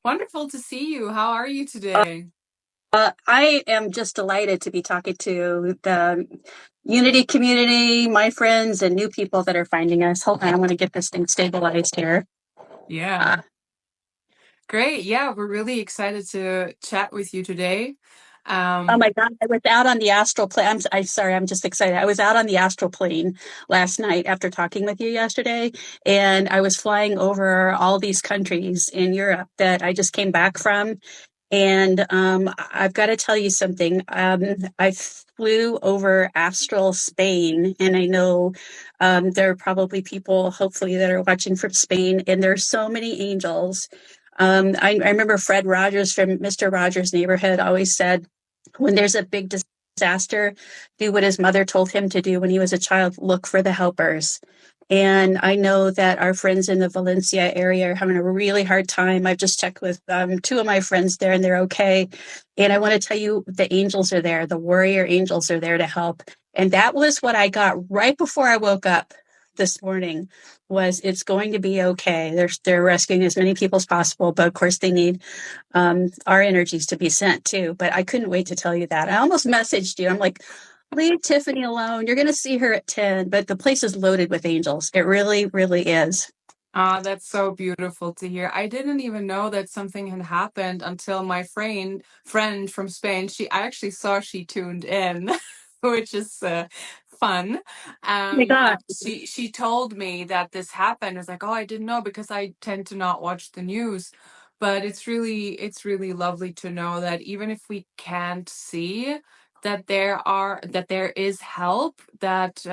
Wonderful to see you. How are you today? I am just delighted to be talking to the Unity community, my friends, and new people that are finding us. Hold on, I want to get this thing stabilized here. Yeah. Great. Yeah, we're really excited to chat with you today. Oh my God, I was out on the astral plane. I'm sorry, I'm just excited. I was out on the astral plane last night after talking with you yesterday, and I was flying over all these countries in Europe that I just came back from. And I've got to tell you something. I flew over astral Spain, and I know there are probably people, hopefully, that are watching from Spain, and there's so many angels. I remember Fred Rogers from Mr. Rogers' Neighborhood always said, when there's a big disaster, do what his mother told him to do when he was a child, look for the helpers. And I know that our friends in the Valencia area are having a really hard time. I've just checked with two of my friends there, and they're okay. And I want to tell you, the angels are there. The warrior angels are there to help. And that was what I got right before I woke up this morning. Was it's going to be okay. They're rescuing as many people as possible, but of course they need our energies to be sent too. But I couldn't wait to tell you that. I almost messaged you. I'm like, leave Tiffany alone. You're going to see her at 10, but the place is loaded with angels. It really, really is. That's so beautiful to hear. I didn't even know that something had happened until my friend from Spain. I actually saw she tuned in, which is fun. Oh my God. She told me that this happened. I was like, oh, I didn't know because I tend to not watch the news. But it's really lovely to know that even if we can't see, that there is help, that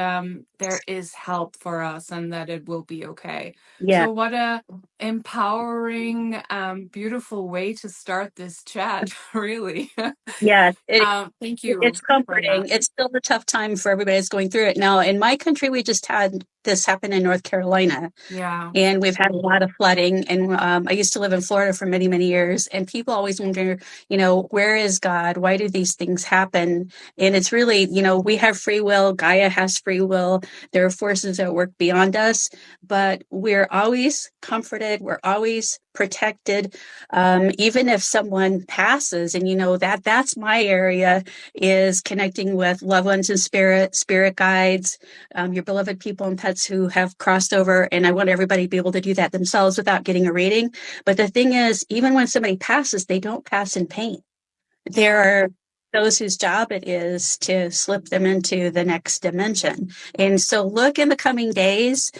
there is help for us, and that it will be okay. Yeah. So what a empowering, beautiful way to start this chat, really. Yeah. Thank It's you for comforting. that. It's still a tough time for everybody that's going through it. Now, in my country, we just had this happen in North Carolina. Yeah. And we've had a lot of flooding. And I used to live in Florida for many, many years. And people always wonder, where is God? Why do these things happen? And it's really, we have free will. Gaia has free will. There are forces that work beyond us, but we're always comforted. We're always protected. Even if someone passes, and that's my area, is connecting with loved ones in spirit guides, your beloved people and pets who have crossed over. And I want everybody to be able to do that themselves without getting a reading. But the thing is, even when somebody passes, they don't pass in pain. There are those whose job it is to slip them into the next dimension. And so look in the coming days.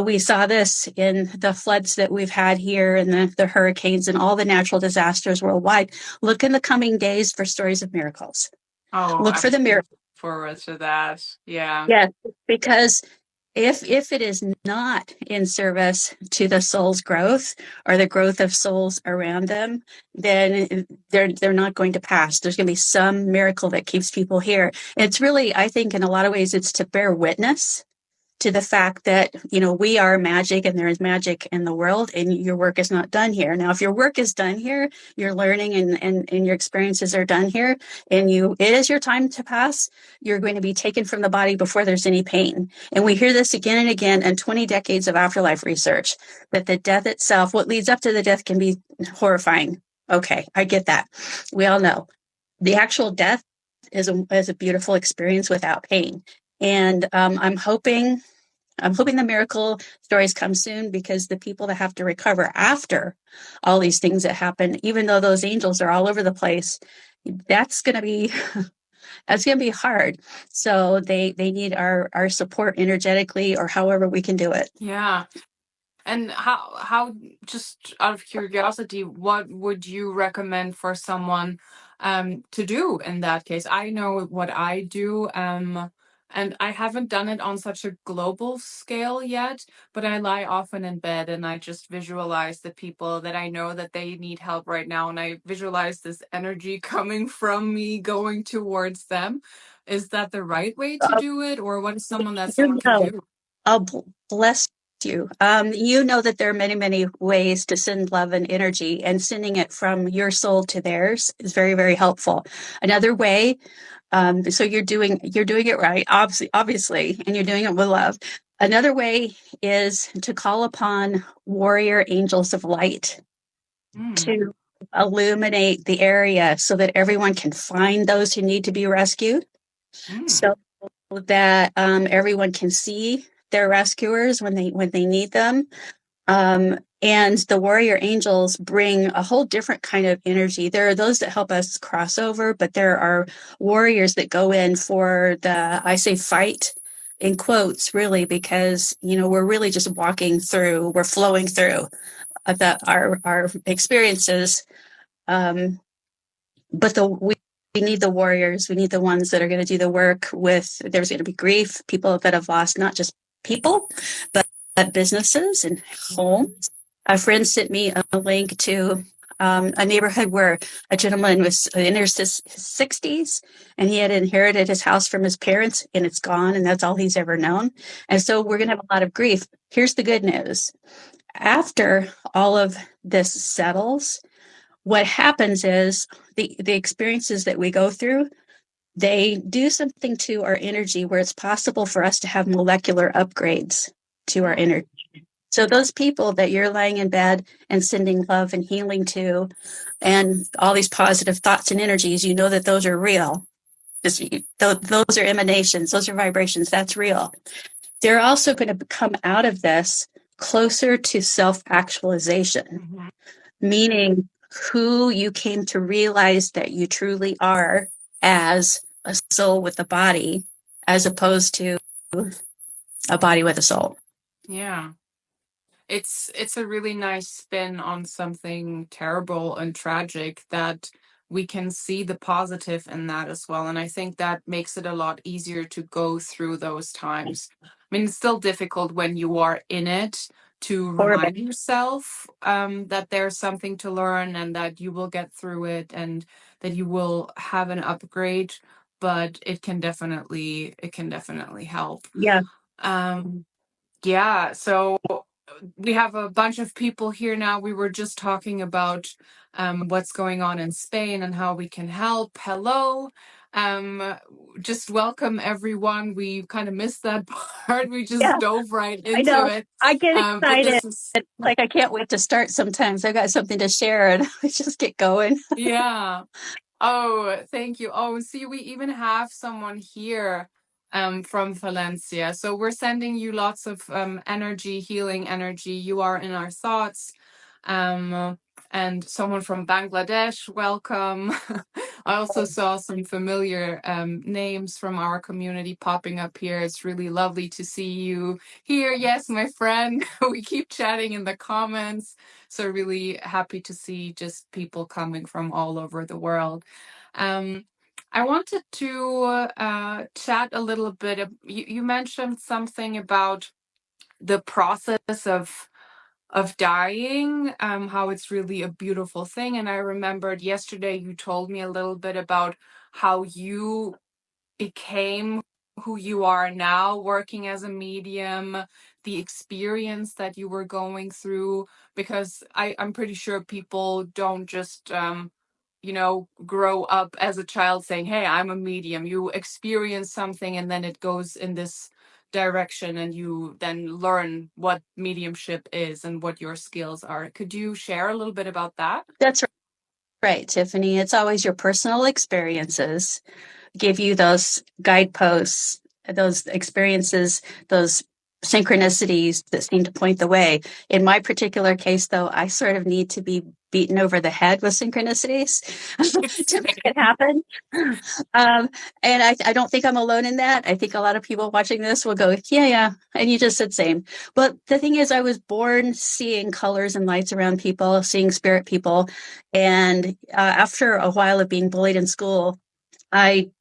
We saw this in the floods that we've had here and the hurricanes and all the natural disasters worldwide. Look in the coming days for stories of miracles. Oh, Look I'm for the miracles. forward to that. Yeah. Yes, because if it is not in service to the soul's growth or the growth of souls around them, then they're not going to pass. There's going to be some miracle that keeps people here. It's really, I think, in a lot of ways, it's to bear witness to the fact that we are magic and there is magic in the world, and your work is not done here. Now if your work is done here, your learning and your experiences are done here, and it is your time to pass, you're going to be taken from the body before there's any pain. And we hear this again and again in 20 decades of afterlife research, that the death itself, what leads up to the death, can be horrifying. Okay, I get that. We all know the actual death is a beautiful experience without pain. And I'm hoping the miracle stories come soon, because the people that have to recover after all these things that happen, even though those angels are all over the place, that's going to be that's going to be hard. So they need our support energetically, or however we can do it. Yeah. And how just out of curiosity, what would you recommend for someone to do in that case? I know what I do, and I haven't done it on such a global scale yet, but I lie often in bed and I just visualize the people that I know that they need help right now, and I visualize this energy coming from me going towards them. Is that the right way to do it, or what is someone that You someone can know, do? I'll bless you. You know that there are many, many ways to send love and energy, and sending it from your soul to theirs is very, very helpful. Another way, so you're doing it right, obviously, and you're doing it with love. Another way is to call upon warrior angels of light Mm, to illuminate the area so that everyone can find those who need to be rescued, mm, so that everyone can see their rescuers when they need them. And the warrior angels bring a whole different kind of energy. There are those that help us cross over, but there are warriors that go in for the, I say fight in quotes, really, because, we're really just walking through, we're flowing through our experiences. Um, but we need the warriors. We need the ones that are going to do the work with, there's going to be grief, people that have lost not just people, but businesses and mm, homes. A friend sent me a link to a neighborhood where a gentleman was in his 60s and he had inherited his house from his parents and it's gone and that's all he's ever known. And so we're going to have a lot of grief. Here's the good news. After all of this settles, what happens is the experiences that we go through, they do something to our energy where it's possible for us to have molecular upgrades to our mm. energy. So those people that you're lying in bed and sending love and healing to and all these positive thoughts and energies, you know that those are real. Those are emanations, those are vibrations, that's real. They're also going to come out of this closer to self-actualization, Mhm. meaning who you came to realize that you truly are as a soul with a body, as opposed to a body with a soul. Yeah. It's a really nice spin on something terrible and tragic that we can see the positive in that as well. And I think that makes it a lot easier to go through those times. I mean, it's still difficult when you are in it to Horrible. remind yourself that there's something to learn and that you will get through it and that you will have an upgrade. But it can definitely help. Yeah. Um, yeah, so we have a bunch of people here now. We were just talking about what's going on in Spain and how we can help. Hello. Um, just welcome everyone. We kind of missed that part. We just Yeah. dove right I into know. it. I get But excited. this is, It's like I can't wait to start sometimes. I've got something to share and I just get going. yeah. Oh, thank you. Oh, see, we even have someone here from Valencia. So we're sending you lots of energy, healing energy. You are in our thoughts. Um, and someone from Bangladesh, welcome. I also saw some familiar names from our community popping up here. It's really lovely to see you here. Yes, my friend. We keep chatting in the comments. So really happy to see just people coming from all over the world. Um, I wanted to chat a little bit. You mentioned something about the process of dying, how it's really a beautiful thing. And I remembered yesterday you told me a little bit about how you became who you are now, working as a medium, the experience that you were going through, because I'm pretty sure people don't just grow up as a child saying, hey, I'm a medium. You experience something and then it goes in this direction and you then learn what mediumship is and what your skills are. Could you share a little bit about that? That's right, Tiffany. It's always your personal experiences give you those guideposts, those experiences, those synchronicities that seem to point the way. In my particular case, though, I sort of need to be beaten over the head with synchronicities to make it happen. Um, and I don't think I'm alone in that. I think a lot of people watching this will go, yeah, yeah. And you just said same. But the thing is, I was born seeing colors and lights around people, seeing spirit people. And after a while of being bullied in school, I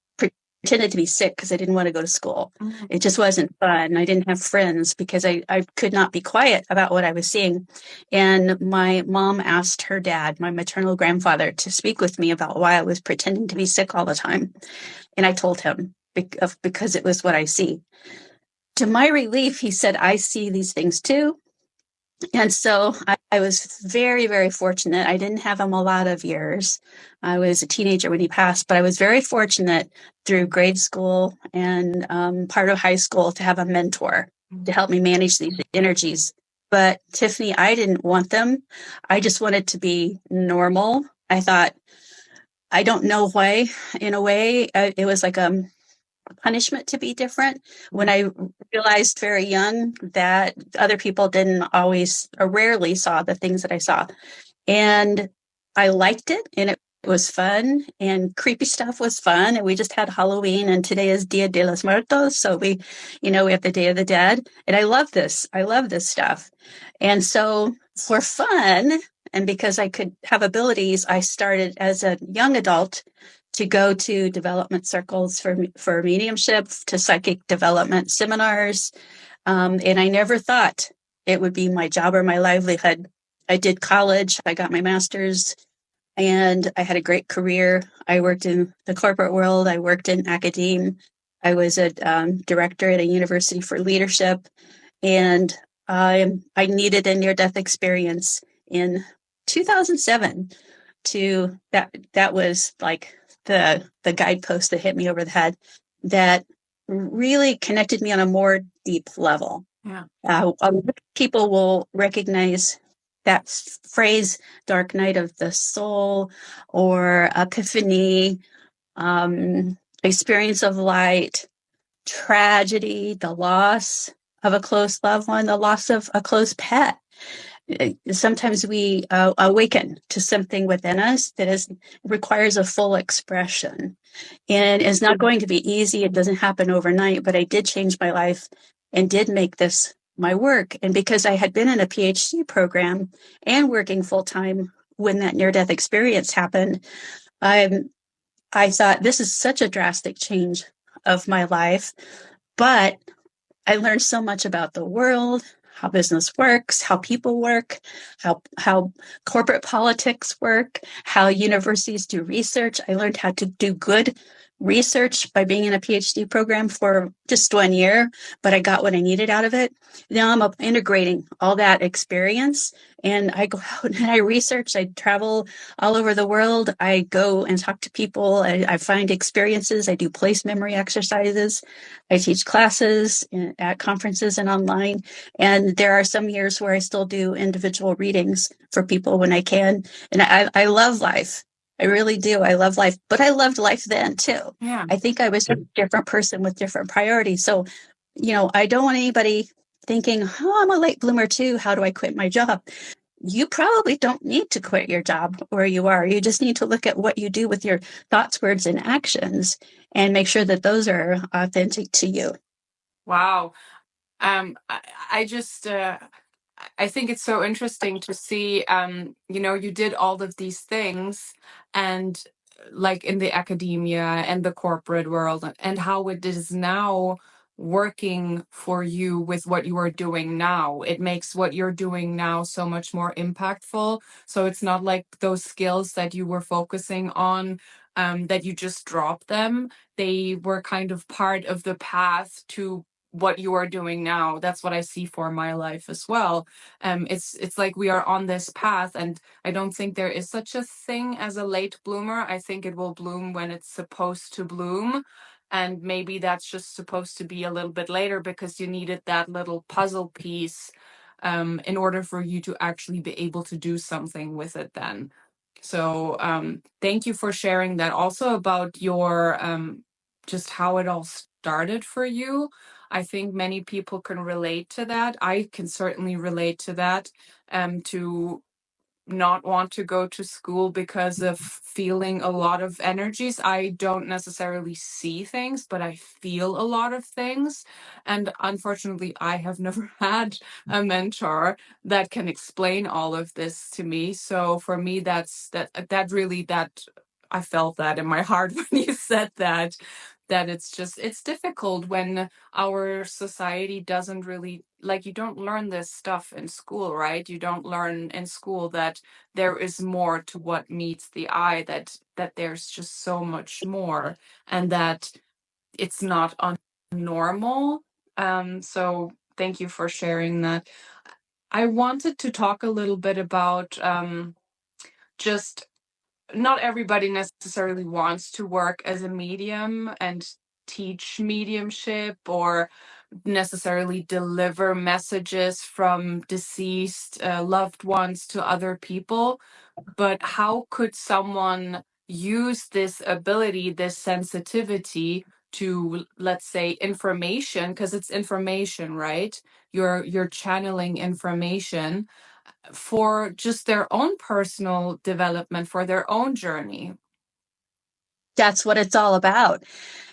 pretended to be sick because I didn't want to go to school. Mhm. It just wasn't fun. I didn't have friends because I could not be quiet about what I was seeing. And my mom asked her dad, my maternal grandfather, to speak with me about why I was pretending to be sick all the time. And I told him because it was what I see. To my relief, he said, I see these things too. And so I was very, very fortunate. I didn't have him a lot of years. I was a teenager when he passed, but I was very fortunate through grade school and part of high school to have a mentor. to help me manage these energies. But Tiffany, I didn't want them. I just wanted to be normal. I thought, I don't know why, in a way, it was like punishment to be different. When I realized very young that other people didn't always or rarely saw the things that I saw. And I liked it, and it was fun, and creepy stuff was fun. And we just had Halloween, and today is Dia de los Muertos. So we have the Day of the Dead. And I love this. I love this stuff. And so for fun, and because I could have abilities, I started as a young adult to go to development circles for mediumship, to psychic development seminars. And I never thought it would be my job or my livelihood. I did college, I got my master's, and I had a great career. I worked in the corporate world, I worked in academia. I was a director at a university for leadership, and I needed a near-death experience in 2007 to that was like the guidepost that hit me over the head that really connected me on a more deep level. Yeah. People will recognize that phrase, dark night of the soul, or epiphany, experience of light, tragedy, the loss of a close loved one, the loss of a close pet. Sometimes we awaken to something within us that requires a full expression, and it's not going to be easy. It doesn't happen overnight, but I did change my life and did make this my work. And because I had been in a PhD program and working full time when that near death experience happened, I thought this is such a drastic change of my life, but I learned so much about the world, how business works, how people work, how corporate politics work, how universities do research. I learned how to do good research by being in a PhD program for just 1 year, but I got what I needed out of it. Now I'm integrating all that experience, and I go out and I research. I travel all over the world. I go and talk to people. I find experiences. I do place memory exercises. I teach classes at conferences and online. And there are some years where I still do individual readings for people when I can. And I love life. I really do. I love life. But I loved life then too. Yeah. I think I was a different person with different priorities. So, I don't want anybody thinking, oh, I'm a late bloomer too. How do I quit my job? You probably don't need to quit your job where you are. You just need to look at what you do with your thoughts, words, and actions and make sure that those are authentic to you. Wow. I just I think it's so interesting to see you did all of these things, and like in the academia and the corporate world, and how it is now working for you with what you are doing now. It makes what you're doing now so much more impactful. So it's not like those skills that you were focusing on, that you just dropped them. They were kind of part of the path to what you are doing now. That's what I see for my life as well. It's like we are on this path, and I don't think there is such a thing as a late bloomer. I think it will bloom when it's supposed to bloom, and maybe that's just supposed to be a little bit later because you needed that little puzzle piece, in order for you to actually be able to do something with it then. So thank you for sharing that also about your just how it all started for you. I think many people can relate to that. I can certainly relate to that, to not want to go to school because of feeling a lot of energies. I don't necessarily see things, but I feel a lot of things. And unfortunately, I have never had a mentor that can explain all of this to me. So for me, that really, that I felt that in my heart when you said that it's difficult when our society doesn't really, like, you don't learn this stuff in school, right? You don't learn in school that there is more to what meets the eye, that there's just so much more, and that it's not normal. So thank you for sharing that. I wanted to talk a little bit about just not everybody necessarily wants to work as a medium and teach mediumship, or necessarily deliver messages from deceased loved ones to other people, but how could someone use this ability, this sensitivity to, let's say, information, because it's information, right? You're channeling information for just their own personal development, for their own journey. That's what it's all about.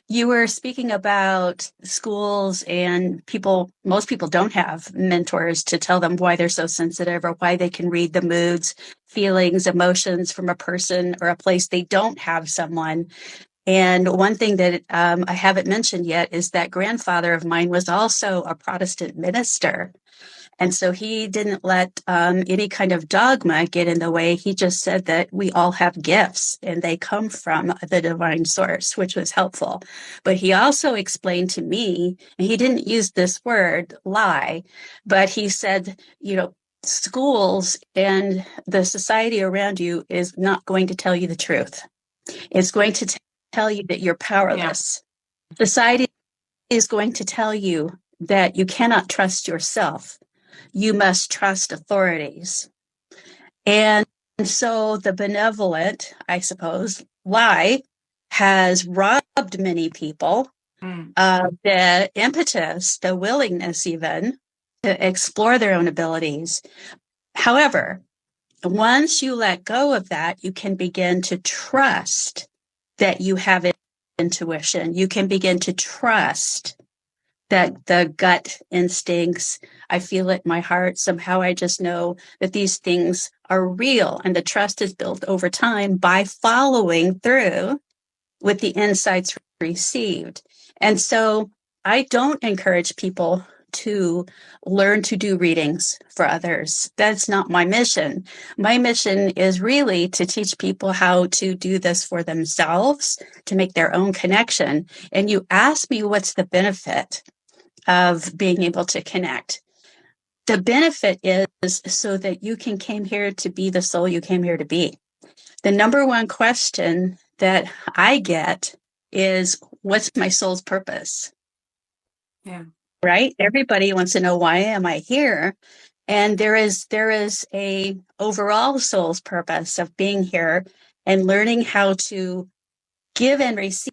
You were speaking about schools and people, most people don't have mentors to tell them why they're so sensitive or why they can read the moods, feelings, emotions from a person or a place they don't have someone. And one thing that I haven't mentioned yet is that grandfather of mine was also a Protestant minister. And so he didn't let any kind of dogma get in the way. He just said that we all have gifts and they come from the divine source, which was helpful. But he also explained to me, and he didn't use this word, lie, but he said, schools and the society around you is not going to tell you the truth. It's going to tell you that you're powerless. Yeah. Society is going to tell you that you cannot trust yourself. You must trust authorities. And so the benevolent, I suppose, lie has robbed many people of the impetus, the willingness even to explore their own abilities. However, once you let go of that, you can begin to trust that you have intuition. You can begin to trust that the gut instincts, I feel it in my heart. Somehow I just know that these things are real. And the trust is built over time by following through with the insights received. And so I don't encourage people to learn to do readings for others. That's not my mission. My mission is really to teach people how to do this for themselves, to make their own connection. And you ask me, what's the benefit of being able to connect? The benefit is so that you can came here to be the soul you came here to be. The number one question that I get is, what's my soul's purpose? Yeah. Right? Everybody wants to know, why am I here? And there is a overall soul's purpose of being here and learning how to give and receive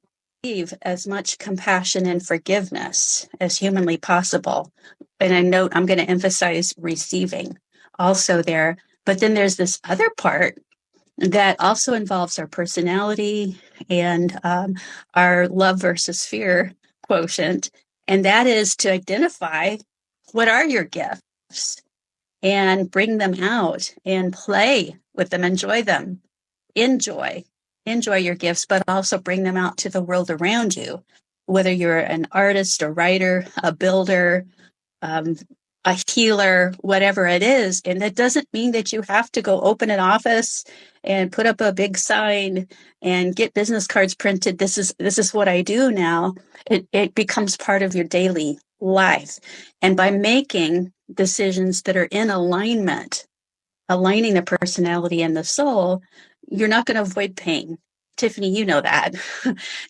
as much compassion and forgiveness as humanly possible. And I note I'm going to emphasize receiving also there. But then there's this other part that also involves our personality and our love versus fear quotient. And that is to identify what are your gifts and bring them out and play with them, enjoy them, enjoy your gifts, but also bring them out to the world around you, whether you're an artist, a writer, a builder, um, a healer, whatever it is. And that doesn't mean that you have to go open an office and put up a big sign and get business cards printed. This is what I do now. It becomes part of your daily life. And by making decisions that are in alignment, aligning the personality and the soul, you're not going to avoid pain. Tiffany, you know that.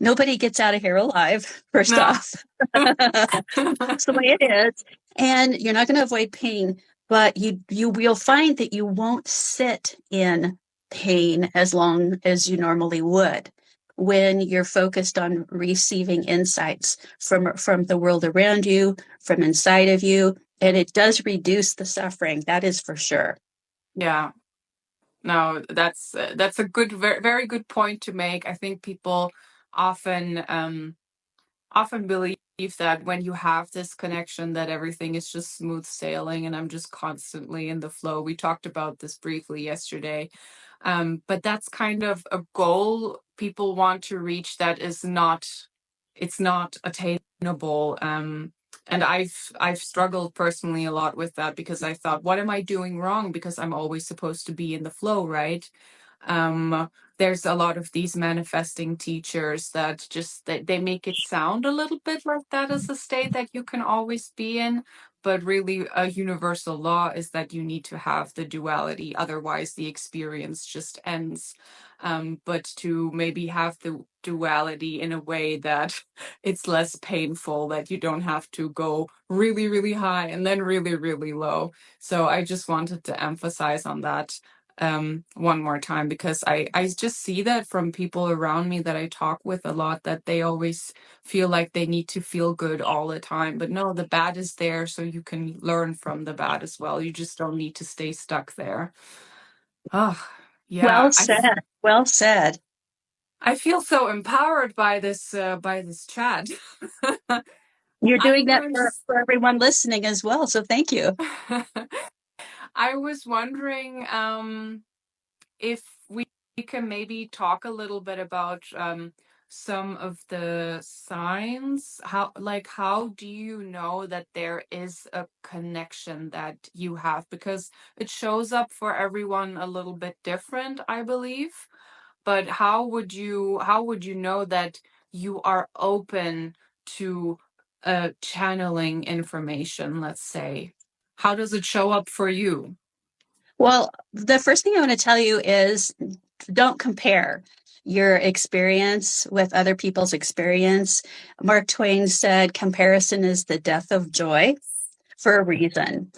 Nobody gets out of here alive, first off. That's the way it is. And you're not going to avoid pain, but you will find that you won't sit in pain as long as you normally would when you're focused on receiving insights from the world around you, from inside of you. And it does reduce the suffering. That is for sure. Yeah. No, that's a good, very, very good point to make. I think people often believe that when you have this connection, that everything is just smooth sailing and I'm just constantly in the flow. We talked about this briefly yesterday. But that's kind of a goal people want to reach that is not, it's not attainable. And I've struggled personally a lot with that because I thought, what am I doing wrong? Because I'm always supposed to be in the flow, right? There's a lot of these manifesting teachers that just they make it sound a little bit like that is a state that you can always be in, but really a universal law is that you need to have the duality, otherwise the experience just ends. But to maybe have the duality in a way that it's less painful, that you don't have to go really, really high and then really, really low. So I just wanted to emphasize on that one more time, because I just see that from people around me that I talk with a lot, that they always feel like they need to feel good all the time. But no, the bad is there, so you can learn from the bad as well. You just don't need to stay stuck there. Oh, yeah. Well said. Well said. I feel so empowered by this chat. You're I doing that learned. for everyone listening as well. So thank you. I was wondering if we can maybe talk a little bit about some of the signs. How do you know that there is a connection that you have? Because it shows up for everyone a little bit different, I believe. But how would you know that you are open to channeling information, let's say? How does it show up for you? Well, the first thing I want to tell you is don't compare your experience with other people's experience. Mark Twain said comparison is the death of joy for a reason.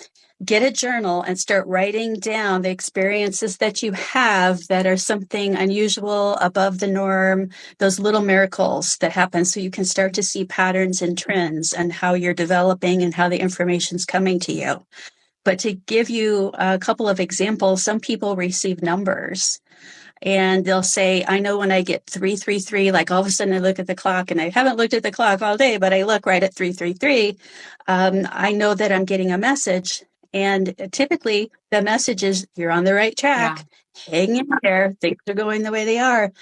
Get a journal and start writing down the experiences that you have that are something unusual, above the norm, those little miracles that happen, so you can start to see patterns and trends and how you're developing and how the information's coming to you. But to give you a couple of examples, some people receive numbers and they'll say, I know when I get 333, like all of a sudden I look at the clock, and I haven't looked at the clock all day, but I look right at 333. I know that I'm getting a message. And typically the message is, you're on the right Yeah. track. Hang in there. Things are going the way they are.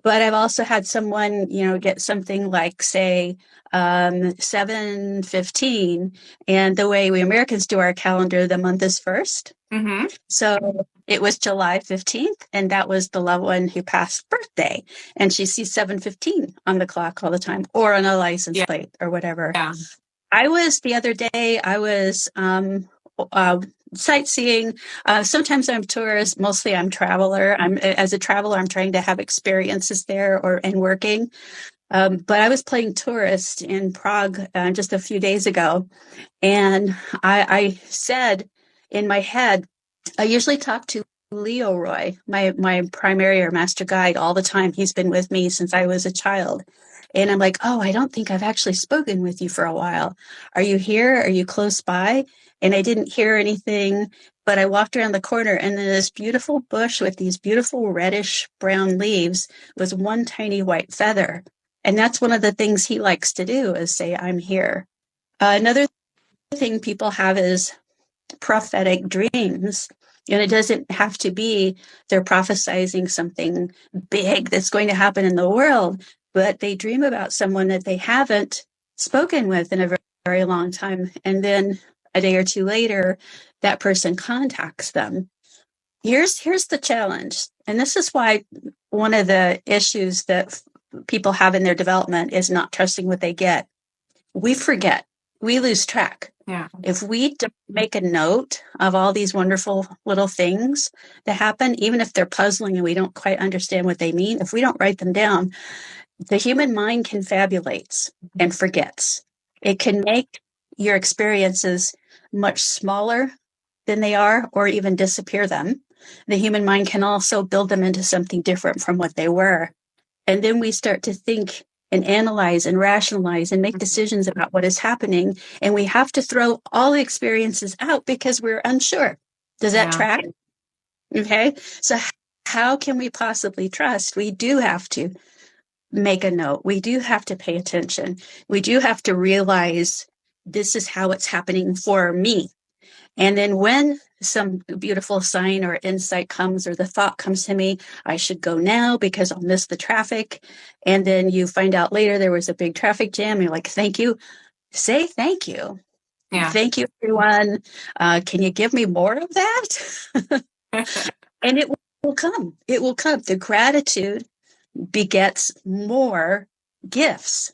But I've also had someone, get something like, say, 7:15. And the way we Americans do our calendar, the month is first. Mm-hmm. So it was July 15th, and that was the loved one who passed birthday. And she sees 7:15 on the clock all the time, or on a license Yeah. plate or whatever. Yeah. The other day, I was uh, sightseeing. Sometimes I'm tourist, mostly I'm traveler. As a traveler, I'm trying to have experiences there and working. But I was playing tourist in Prague just a few days ago. And I said in my head, I usually talk to Leo Roy, my primary or master guide, all the time. He's been with me since I was a child. And I'm like, oh, I don't think I've actually spoken with you for a while. Are you here? Are you close by? And I didn't hear anything, but I walked around the corner, and then this beautiful bush with these beautiful reddish brown leaves was one tiny white feather. And that's one of the things he likes to do, is say, I'm here. Another thing people have is prophetic dreams. And it doesn't have to be they're prophesizing something big that's going to happen in the world, but they dream about someone that they haven't spoken with in a very, very long time. And then a day or two later, that person contacts them. Here's the challenge. And this is why one of the issues that people have in their development is not trusting what they get. We forget, we lose track. Yeah. If we don't make a note of all these wonderful little things that happen, even if they're puzzling and we don't quite understand what they mean, if we don't write them down, the human mind confabulates and forgets. It can make your experiences much smaller than they are, or even disappear them. The human mind can also build them into something different from what they were. And then we start to think and analyze and rationalize and make decisions about what is happening. And we have to throw all the experiences out because we're unsure. Does that track? Okay. So how can we possibly trust? We do have to make a note. We do have to pay attention. We do have to realize this is how it's happening for me. And then when some beautiful sign or insight comes, or the thought comes to me, I should go now because I'll miss the traffic. And then you find out later there was a big traffic jam. You're like, thank you. Say thank you. Yeah. Thank you, everyone. Can you give me more of that? And it will come. It will come. The gratitude begets more gifts.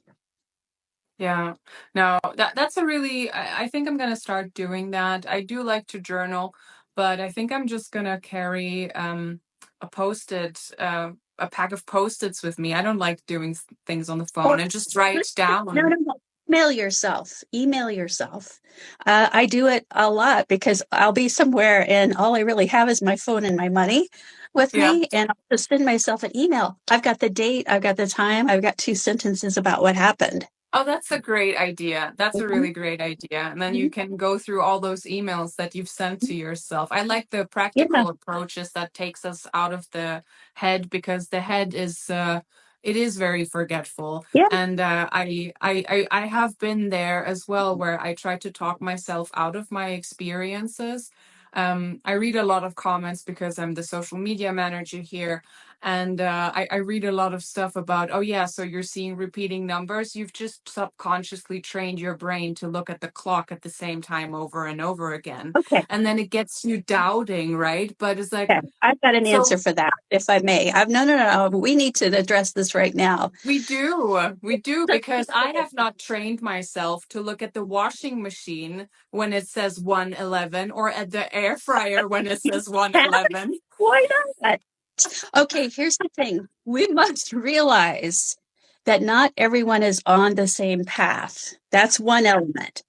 Yeah. No, that's a really, I think I'm gonna start doing that. I do like to journal, but I think I'm just gonna carry a post-it, a pack of post-its with me. I don't like doing things on the Or phone and just write no, down. no, no. Email yourself. Email yourself. I do it a lot because I'll be somewhere and all I really have is my phone and my money with Yeah. me, and I'll just send myself an email. I've got the date, I've got the time, I've got 2 sentences about what happened. Oh, that's a great idea. That's a Mhm. really great idea. And then you Mhm. can go through all those emails that you've sent to yourself. I like the Yeah, practical approaches that takes us out of the head, because the head is it is very forgetful. yeah. And I have been there as well, where I try to talk myself out of my experiences. I read a lot of comments because I'm the social media manager here, and I read a lot of stuff about, oh yeah, so you're seeing repeating numbers. You've just subconsciously trained your brain to look at the clock at the same time over and over again, Okay. and then it gets you doubting, right? But it's like, Okay. I've got an answer so for that, if I may. No, no, no. We need to address this right now. we do, because I have not trained myself to look at the washing machine when it says 111, or at the air fryer when it says 111. Why not? Okay, here's the thing. We must realize that not everyone is on the same path. That's one element.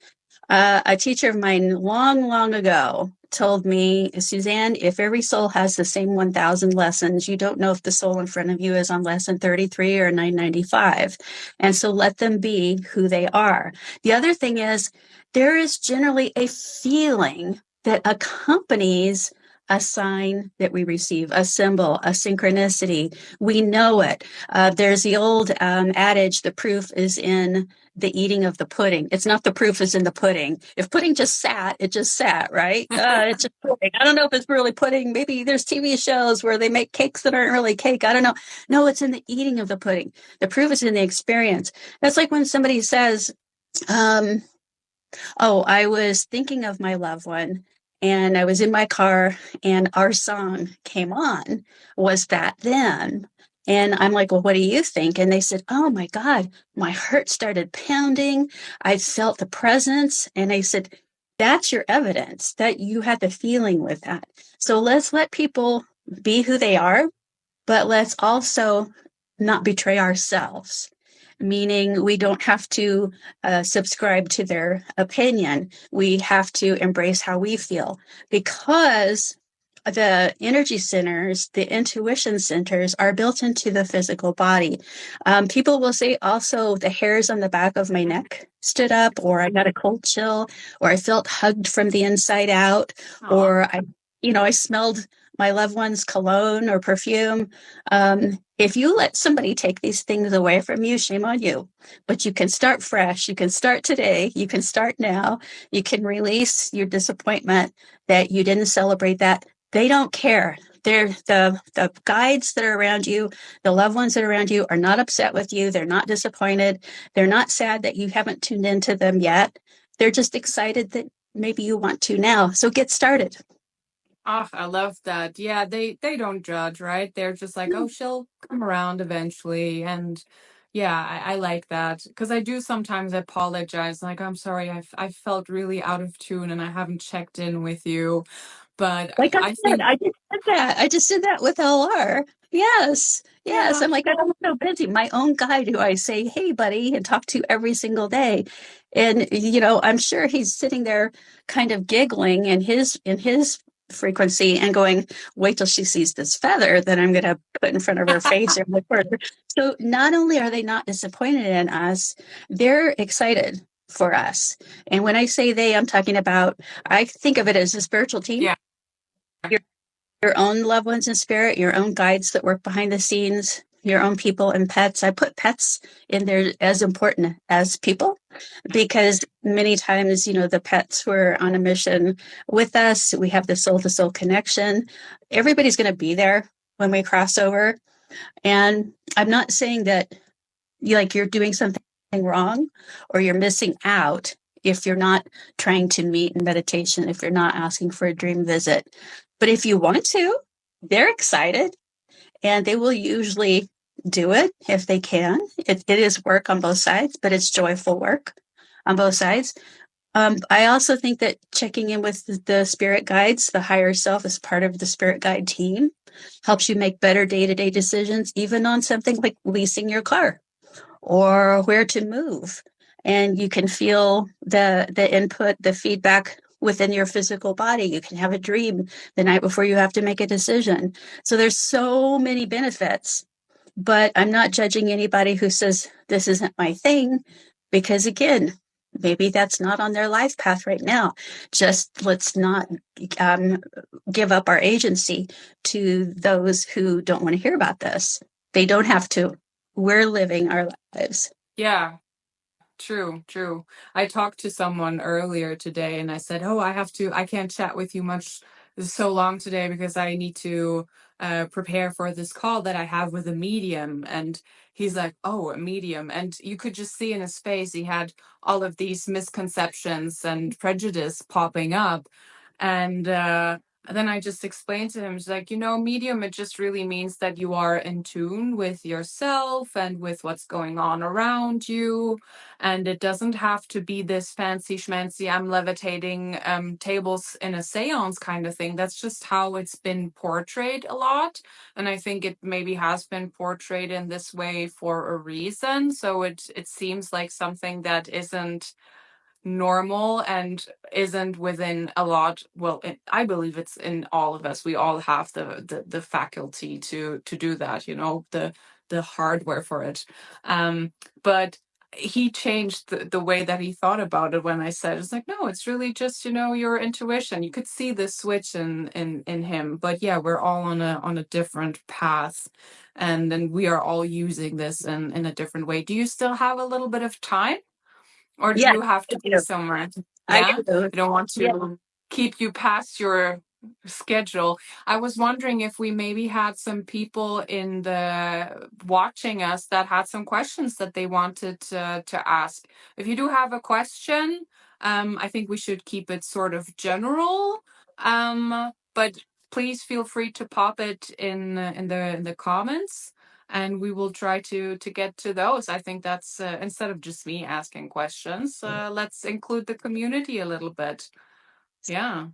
A teacher of mine long, long ago told me, Susanne, if every soul has the same 1,000 lessons, you don't know if the soul in front of you is on lesson 33 or 995. And so let them be who they are. The other thing is, there is generally a feeling that accompanies a sign that we receive, a symbol, a synchronicity. We know it. There's the old adage, the proof is in the eating of the pudding. It's not the proof is in the pudding. If pudding just sat, it just sat, right? It's just pudding. I don't know if it's really pudding. Maybe there's TV shows where they make cakes that aren't really cake. I don't know. No, it's in the eating of the pudding. The proof is in the experience. That's like when somebody says, um, oh, I was thinking of my loved one and I was in my car and our song came on. Was that them? And I'm like, well, what do you think? And they said, oh my God, my heart started pounding. I felt the presence. And I said, that's your evidence that you had the feeling with that. So let's let people be who they are, but let's also not betray ourselves, meaning we don't have to subscribe to their opinion. We have to embrace how we feel, because the energy centers, the intuition centers are built into the physical body. People will say also the hairs on the back of my neck stood up, or I got a cold chill, or I felt hugged from the inside out, Aw. or I smelled my loved one's cologne or perfume. If you let somebody take these things away from you, shame on you. But you can start fresh. You can start today. You can start now. You can release your disappointment that you didn't celebrate that. They don't care. They're the guides that are around you, the loved ones that are around you are not upset with you. They're not disappointed. They're not sad that you haven't tuned into them yet. They're just excited that maybe you want to now. So get started. Ah, I love that. Yeah, they don't judge, right? They're just like, oh, she'll come around eventually. And yeah, I like that, because I do sometimes apologize, like, I'm sorry, I felt really out of tune and I haven't checked in with you. But Like I I said, think, I just did that. I just did that with LR. Yes, yes. yeah, I'm like, I'm so busy. My own guide who I say, hey, buddy, and talk to every single day. And I'm sure he's sitting there kind of giggling in his frequency and going, wait till she sees this feather that I'm gonna put in front of her face or whatever. So not only are they not disappointed in us, they're excited for us. And when I say they, I'm talking about, I think of it as a spiritual team, yeah. your own loved ones in spirit, your own guides that work behind the scenes, your own people and pets. I put pets in there as important as people, because many times, the pets were on a mission with us. We have the soul to soul connection. Everybody's going to be there when we cross over. And I'm not saying that you're doing something wrong or you're missing out if you're not trying to meet in meditation, if you're not asking for a dream visit. But if you want to, they're excited and they will usually do it if they can. It is work on both sides, but it's joyful work on both sides. I also think that checking in with the spirit guides, the higher self, as part of the spirit guide team, helps you make better day-to-day decisions, even on something like leasing your car or where to move. And you can feel the input, the feedback within your physical body. You can have a dream the night before you have to make a decision. So there's so many benefits, but I'm not judging anybody who says this isn't my thing, because again, maybe that's not on their life path right now. Just let's not um, give up our agency to those who don't want to hear about this. They don't have to. We're living our lives. Yeah. True, true. I talked to someone earlier today and I said, "Oh, I can't chat with you much so long today because I need to prepare for this call that I have with a medium." And he's like, "Oh, a medium." And you could just see in his face, he had all of these misconceptions and prejudice popping up. And then I just explained to him, it's like, medium, it just really means that you are in tune with yourself and with what's going on around you, and it doesn't have to be this fancy schmancy, I'm levitating tables in a seance kind of thing. That's just how it's been portrayed a lot. And I think it maybe has been portrayed in this way for a reason. So it seems like something that isn't normal and isn't within a lot. Well, I believe it's in all of us. We all have the faculty to do that, the hardware for it. But he changed the way that he thought about it when I said, it's like, no, it's really just, your intuition. You could see the switch in him. But yeah, we're all on a different path, and then we are all using this in a different way. Do you still have a little bit of time? Or do Yeah, you have I to be do. somewhere? I Yeah? do. I don't want Yeah. to keep you past your schedule. I was wondering if we maybe had some people in the watching us that had some questions that they wanted to ask. If you do have a question, I think we should keep it sort of general. But please feel free to pop it in the comments, and we will try to get to those. I think that's instead of just me asking questions, let's include the community a little bit. Yeah,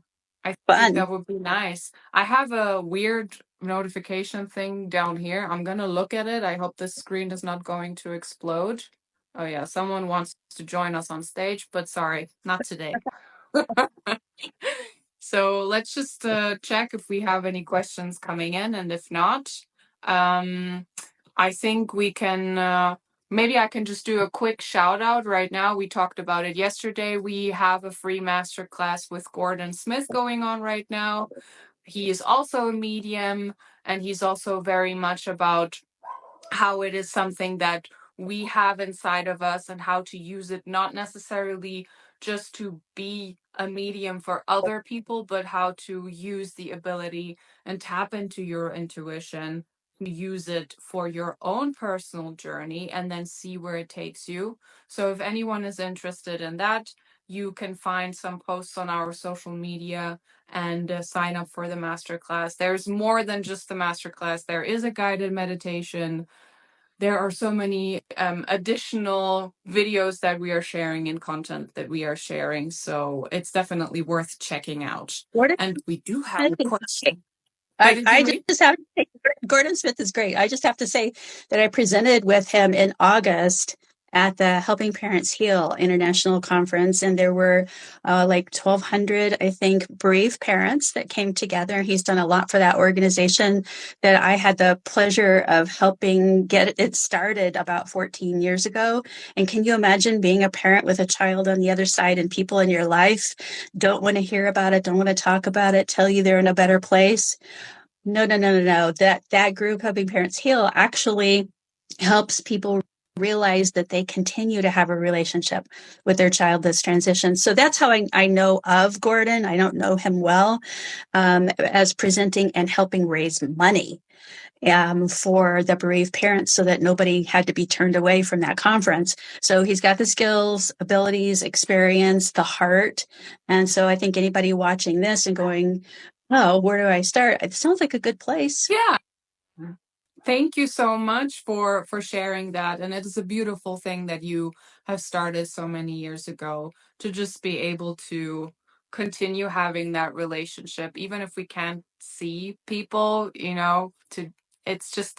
I think Fun. that would be nice. I have a weird notification thing down here. I'm gonna look at it. I hope this screen is not going to explode. Oh yeah, someone wants to join us on stage, but sorry, not today. So let's just check if we have any questions coming in, and if not, um, I think we can. Maybe I can just do a quick shout out right now. We talked about it yesterday. We have a free masterclass with Gordon Smith going on right now. He is also a medium, and he's also very much about how it is something that we have inside of us and how to use it, not necessarily just to be a medium for other people, but how to use the ability and tap into your intuition, use it for your own personal journey, and then see where it takes you. So if anyone is interested in that, you can find some posts on our social media and sign up for the masterclass. There's more than just the masterclass. There is a guided meditation. There are so many additional videos that we are sharing and content that we are sharing. So it's definitely worth checking out. Gordon And we do have Smith a is great. question. What did you I read? just have to say, Gordon Smith is great. I just have to say that I presented with him in August at the Helping Parents Heal International Conference, and there were like 1,200, I think, brave parents that came together. He's done a lot for that organization that I had the pleasure of helping get it started about 14 years ago. And can you imagine being a parent with a child on the other side, and people in your life don't want to hear about it, don't want to talk about it, tell you they're in a better place? No, no, no, no, no. That group, Helping Parents Heal, actually helps people realize that they continue to have a relationship with their child that's transitioned. So that's how I know of Gordon. I don't know him well, as presenting and helping raise money for the bereaved parents so that nobody had to be turned away from that conference. So he's got the skills, abilities, experience, the heart. And so I think anybody watching this and going, oh, where do I start? It sounds like a good place. Yeah. Thank you so much for sharing that. And it is a beautiful thing that you have started so many years ago, to just be able to continue having that relationship, even if we can't see people, to it's just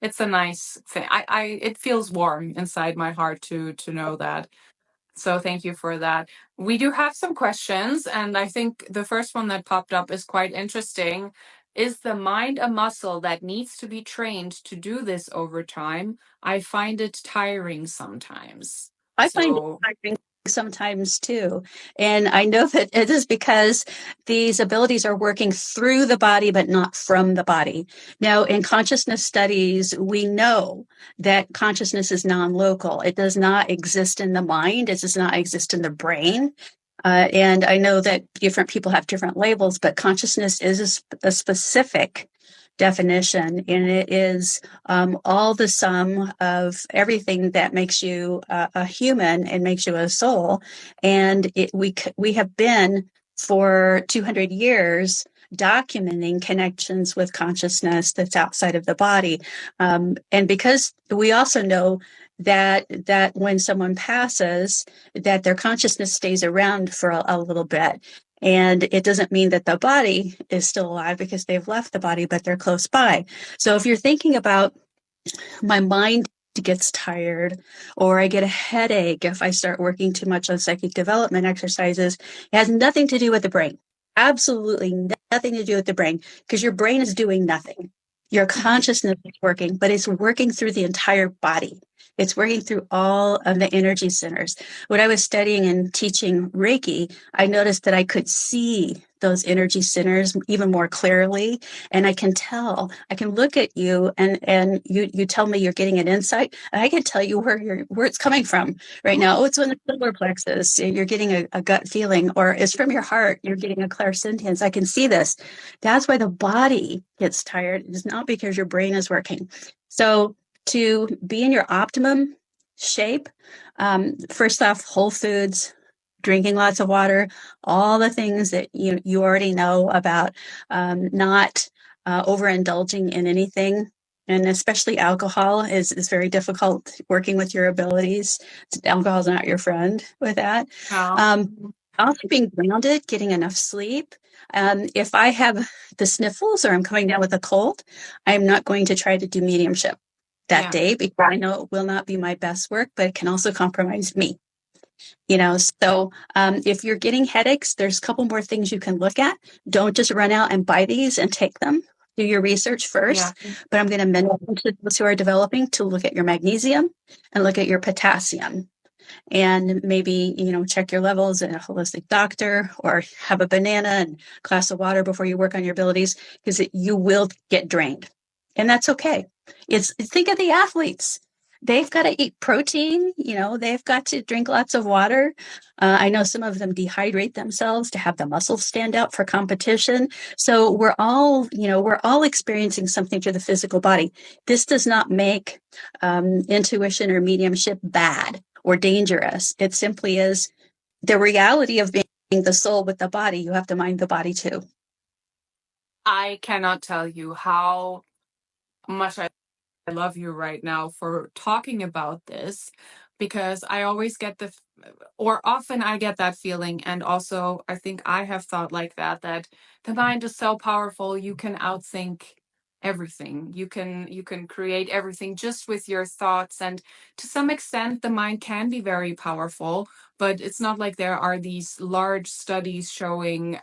it's a nice thing. I it feels warm inside my heart to know that. So thank you for that. We do have some questions, and I think the first one that popped up is quite interesting. Is the mind a muscle that needs to be trained to do this over time? I find it tiring sometimes. I find it So, tiring sometimes too. And I know that it is because these abilities are working through the body, but not from the body. Now, in consciousness studies, we know that consciousness is non-local. It does not exist in the mind. It does not exist in the brain. And I know that different people have different labels, but consciousness is a specific definition, and it is all the sum of everything that makes you a human and makes you a soul. And we have been for 200 years documenting connections with consciousness that's outside of the body. And because we also know that when someone passes, that their consciousness stays around for a little bit. And it doesn't mean that the body is still alive because they've left the body, but they're close by. So if you're thinking about, my mind gets tired, or I get a headache if I start working too much on psychic development exercises, it has nothing to do with the brain. Absolutely nothing to do with the brain, because your brain is doing nothing. Your consciousness is working, but it's working through the entire body. It's working through all of the energy centers. When I was studying and teaching Reiki, I noticed that I could see those energy centers even more clearly. And I can tell, I can look at you, and you tell me you're getting an insight, and I can tell you where it's coming from right now. Oh, it's in the solar plexus. You're getting a gut feeling, or it's from your heart. You're getting a clairsentience. I can see this. That's why the body gets tired. It's not because your brain is working. So to be in your optimum shape, first off, whole foods, drinking lots of water, all the things that you already know about, not overindulging in anything. And especially alcohol is very difficult working with your abilities. Alcohol is not your friend with that. no. Also being grounded, getting enough sleep. If I have the sniffles or I'm coming down with a cold, I'm not going to try to do mediumship that Yeah. day, because I know it will not be my best work, but it can also compromise me. So if you're getting headaches, there's a couple more things you can look at. Don't just run out and buy these and take them. Do your research first. Yeah. But I'm going to mention to those who are developing to look at your magnesium and look at your potassium, and maybe check your levels at a holistic doctor, or have a banana and a glass of water before you work on your abilities, because you will get drained, and that's okay. Think of the athletes. They've got to eat protein, they've got to drink lots of water. I know some of them dehydrate themselves to have the muscles stand out for competition. So we're all experiencing something to the physical body. This does not make intuition or mediumship bad or dangerous. It simply is the reality of being the soul with the body. You have to mind the body too. I cannot tell you how much I love you right now for talking about this, because I always get or often I get that feeling. And also, I think I have thought like that the mind is so powerful. You can outthink everything. You can create everything just with your thoughts. And to some extent, the mind can be very powerful, but it's not like there are these large studies showing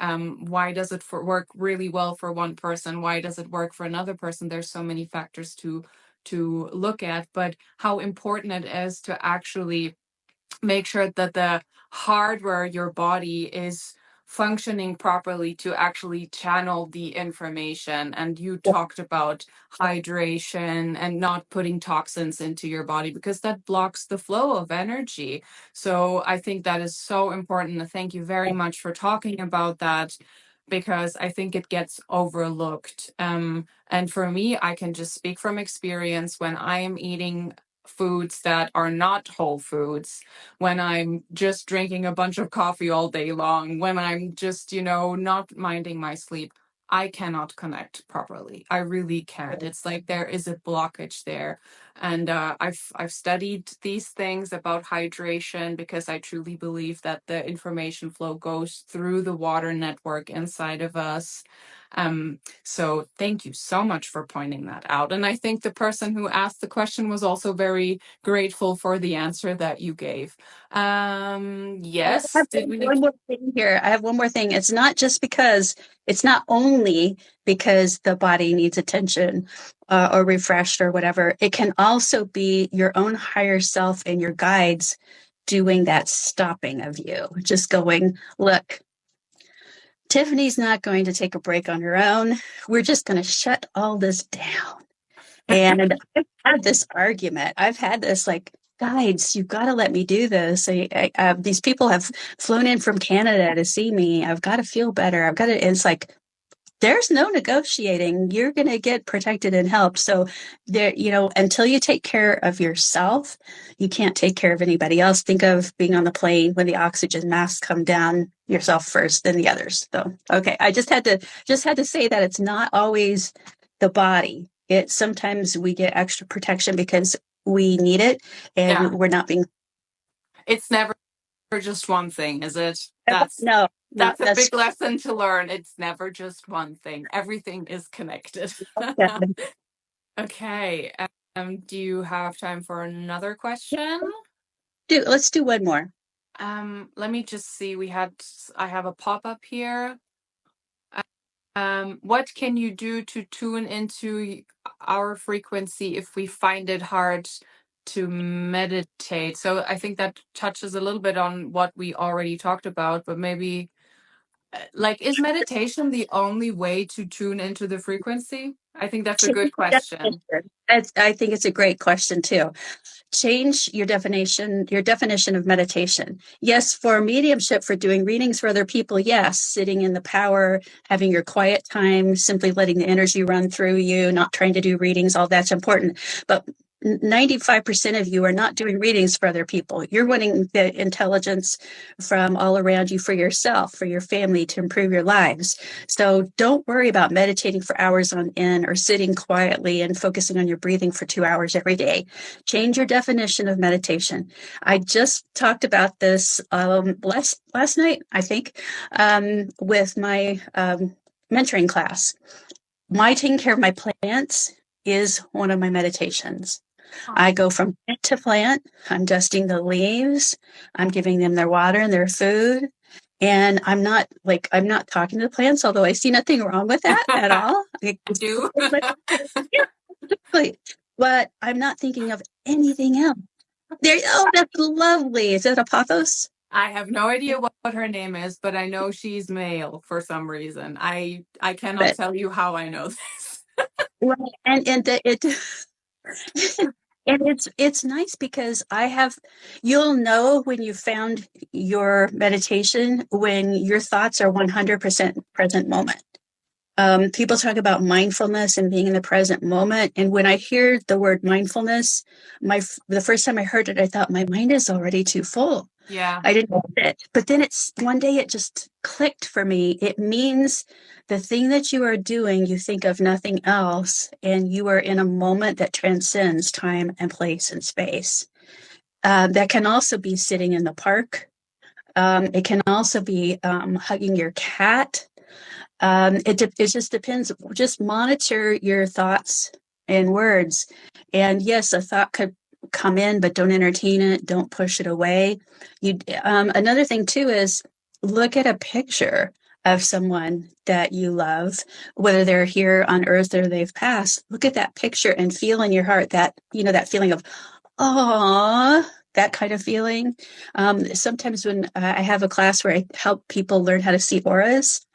why does it work really well for one person, why does it work for another person. There's so many factors to look at, but how important it is to actually make sure that the hardware, your body, is functioning properly to actually channel the information. And you talked about hydration and not putting toxins into your body, because that blocks the flow of energy. So I think that is so important. And thank you very much for talking about that, because I think it gets overlooked. And for me, I can just speak from experience. When I am eating foods that are not whole foods, when I'm just drinking a bunch of coffee all day long, when I'm just, not minding my sleep, I cannot connect properly. I really can't. It's like there is a blockage there. And I've studied these things about hydration because I truly believe that the information flow goes through the water network inside of us. So thank you so much for pointing that out. And I think the person who asked the question was also very grateful for the answer that you gave. Yes. Did we need one more thing here? I have one more thing. It's not just because it's not only because the body needs attention or refreshed or whatever. It can also be your own higher self and your guides doing that stopping of you, just going, look, Tiffany's not going to take a break on her own. We're just going to shut all this down. And I've had this argument. I've had this like, guides, you've got to let me do this. These people have flown in from Canada to see me. I've got to feel better. I've got to, it's like, there's no negotiating. You're going to get protected and helped. So there, until you take care of yourself, you can't take care of anybody else. Think of being on the plane when the oxygen masks come down, yourself first, then the others. So, okay. I just had to say that it's not always the body. Sometimes we get extra protection because we need it and we're not being. It's never just one thing, is it? That's a big lesson to learn. It's never just one thing. Everything is connected. Okay. Do you have time for another question? Let's do one more. Let me just see. I have a pop-up here. What can you do to tune into our frequency if we find it hard to meditate? So I think that touches a little bit on what we already talked about, but maybe is meditation the only way to tune into the frequency? I think that's a good question. I think it's a great question too. Change your definition of meditation. Yes, for mediumship, for doing readings for other people, yes, sitting in the power, having your quiet time, simply letting the energy run through you, not trying to do readings, all that's important. But 95% of you are not doing readings for other people. You're wanting the intelligence from all around you for yourself, for your family, to improve your lives. So don't worry about meditating for hours on end or sitting quietly and focusing on your breathing for 2 hours every day. Change your definition of meditation. I just talked about this last night, I think, with my mentoring class. My taking care of my plants is one of my meditations. I go from plant to plant. I'm dusting the leaves. I'm giving them their water and their food. And I'm not talking to the plants, although I see nothing wrong with that at all. I do. But I'm not thinking of anything else. That's lovely. Is that a pothos? I have no idea what her name is, but I know she's male for some reason. I cannot tell you how I know this. Well, and it's nice because you'll know when you found your meditation when your thoughts are 100% present moment. People talk about mindfulness and being in the present moment. And when I hear the word mindfulness, the first time I heard it, I thought my mind is already too full. Yeah. I didn't get it. But then one day it just clicked for me. It means the thing that you are doing, you think of nothing else, and you are in a moment that transcends time and place and space. That can also be sitting in the park. It can also be hugging your cat. It just depends. Just monitor your thoughts and words. And yes, a thought could come in, but don't entertain it. Don't push it away. Another thing too is look at a picture of someone that you love, whether they're here on earth or they've passed. Look at that picture and feel in your heart that feeling of, "Aw," that kind of feeling. Sometimes when I have a class where I help people learn how to see auras,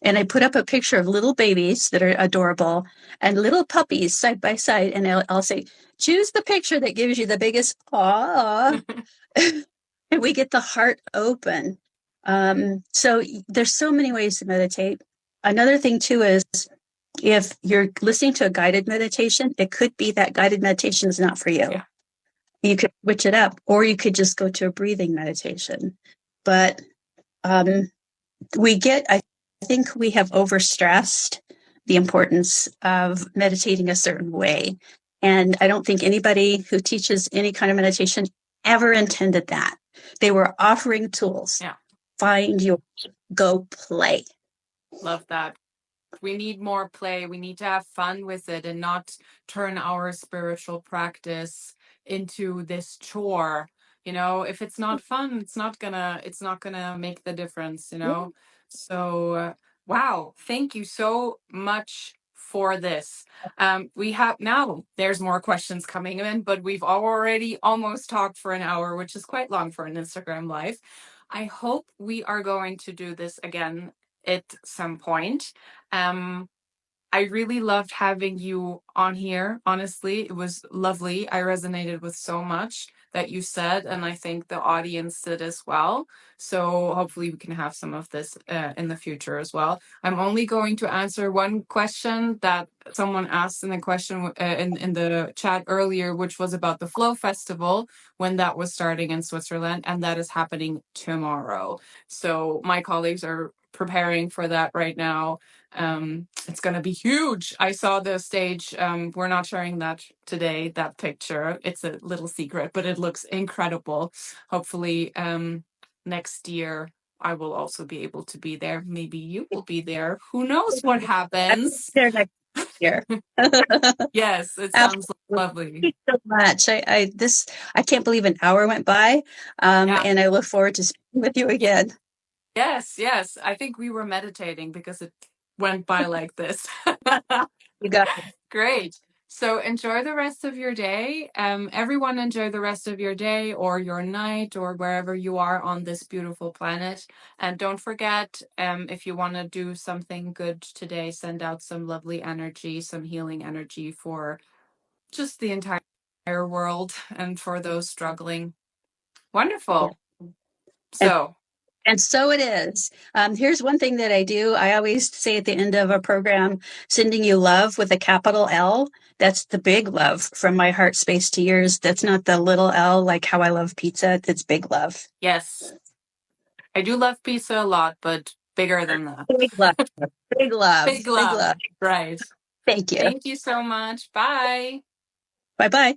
and I put up a picture of little babies that are adorable and little puppies side by side, and I'll say, choose the picture that gives you the biggest aw, and we get the heart open. So there's so many ways to meditate. Another thing too is if you're listening to a guided meditation, it could be that guided meditation is not for you. Yeah. You could switch it up, or you could just go to a breathing meditation. But I think we have overstressed the importance of meditating a certain way. And I don't think anybody who teaches any kind of meditation ever intended that. They were offering tools. Yeah. Find your, go play. Love that. We need more play. We need to have fun with it and not turn our spiritual practice into this chore. You know, if it's not fun, it's not gonna make the difference, you know? So, wow, thank you so much for this. We have now, there's more questions coming in, but we've already almost talked for an hour, which is quite long for an Instagram live. I hope we are going to do this again at some point. I really loved having you on here. Honestly, it was lovely. I resonated with so much that you said, and I think the audience did as well. So hopefully we can have some of this in the future as well. I'm only going to answer one question that someone asked in the question in the chat earlier, which was about the Flow Festival, when that was starting in Switzerland, and that is happening tomorrow. So my colleagues are preparing for that right now. It's going to be huge. I saw the stage. We're not sharing that today, that picture. It's a little secret, but it looks incredible. Hopefully, next year I will also be able to be there. Maybe you will be there. Who knows what happens? There next year. Yes, it sounds lovely. Thank you so much. I can't believe an hour went by, Yeah. and I look forward to speaking with you again. Yes, yes. I think we were meditating because it went by like this. You got it. Great. So enjoy the rest of your day. Everyone enjoy the rest of your day or your night or wherever you are on this beautiful planet. And don't forget, if you want to do something good today, send out some lovely energy, some healing energy for just the entire world and for those struggling. Wonderful. So. And so it is. Here's one thing that I do. I always say at the end of a program, sending you love with a capital L. That's the big love from my heart space to yours. That's not the little L like how I love pizza. It's big love. Yes. I do love pizza a lot, but bigger than that. Big love. Big love. Big love. Big love. Right. Thank you. Thank you so much. Bye. Bye-bye.